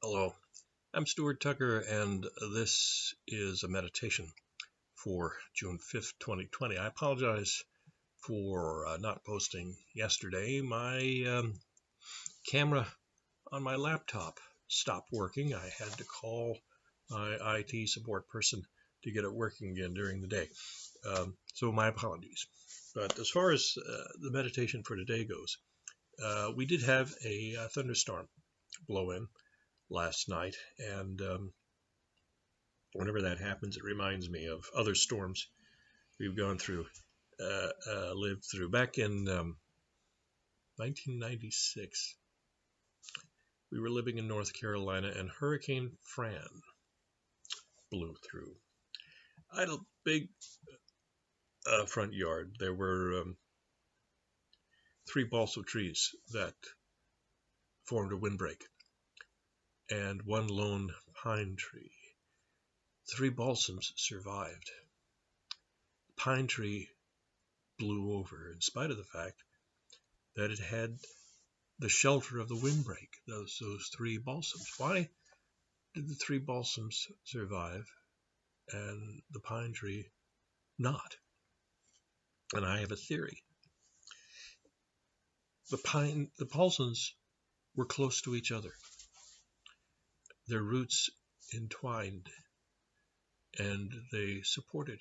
Hello, I'm Stuart Tucker, and this is a meditation for June 5th, 2020. I apologize for not posting yesterday. My camera on my laptop stopped working. I had to call my IT support person to get it working again during the day. So my apologies. But as far as the meditation for today goes, we did have a thunderstorm blow in last night, and whenever that happens, it reminds me of other storms we've gone through, lived through. Back in 1996, we were living in North Carolina, and Hurricane Fran blew through. I had a big front yard. There were 3 balsam trees that formed a windbreak, and 1 lone pine tree. 3 balsams survived. The pine tree blew over in spite of the fact that it had the shelter of the windbreak, those 3 balsams. Why did the 3 balsams survive and the pine tree not? And I have a theory. The balsams were close to each other. Their roots entwined and they supported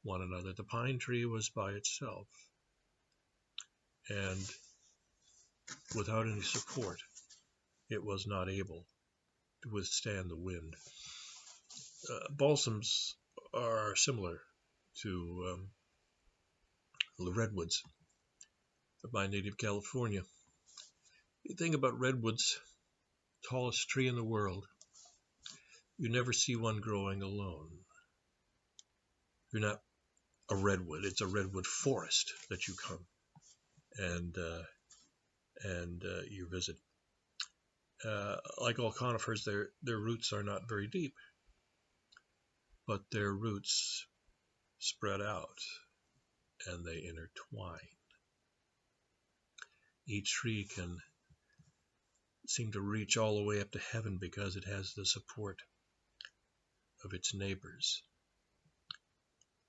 one another. The pine tree was by itself, and without any support, it was not able to withstand the wind. Balsams are similar to the redwoods of my native California. You think about redwoods, tallest tree in the world. You never see one growing alone. You're not a redwood. It's a redwood forest that you come and you visit. Like all conifers, their roots are not very deep, but their roots spread out and they intertwine. Each tree can seem to reach all the way up to heaven because it has the support of its neighbors,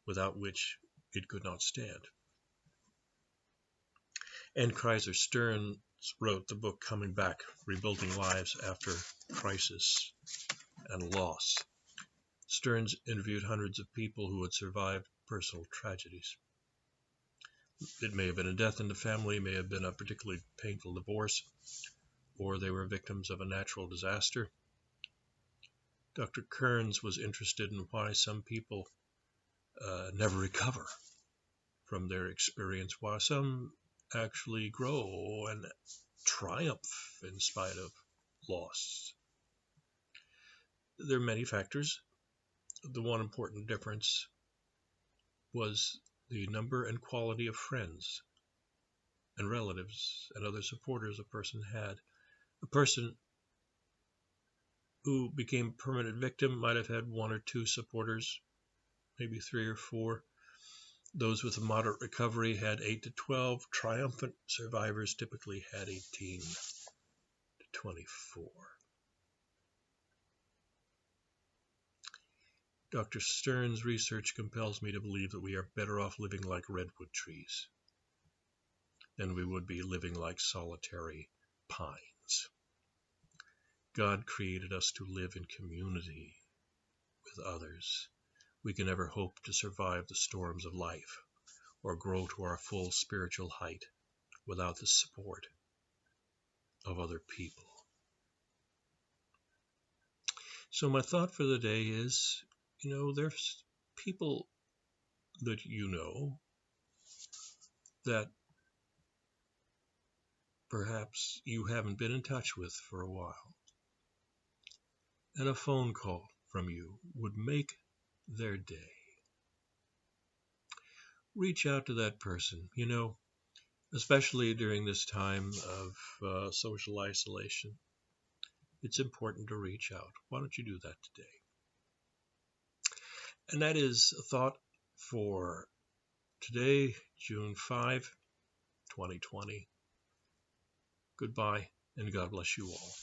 without which it could not stand. Anne Kreiser Stearns wrote the book Coming Back, Rebuilding Lives After Crisis and Loss. Stearns interviewed hundreds of people who had survived personal tragedies. It may have been a death in the family, may have been a particularly painful divorce, or they were victims of a natural disaster. Dr. Kearns was interested in why some people never recover from their experience, while some actually grow and triumph in spite of loss. There are many factors. The one important difference was the number and quality of friends and relatives and other supporters a person had. A person who became a permanent victim might have had 1 or 2 supporters, maybe 3 or 4. Those with a moderate recovery had 8 to 12. Triumphant survivors typically had 18 to 24. Dr. Stearns' research compels me to believe that we are better off living like redwood trees than we would be living like solitary pines. God created us to live in community with others. We can never hope to survive the storms of life or grow to our full spiritual height without the support of other people. So my thought for the day is, there's people that you know that perhaps you haven't been in touch with for a while, and a phone call from you would make their day. Reach out to that person, especially during this time of social isolation. It's important to reach out. Why don't you do that today? And that is a thought for today, June 5, 2020. Goodbye, and God bless you all.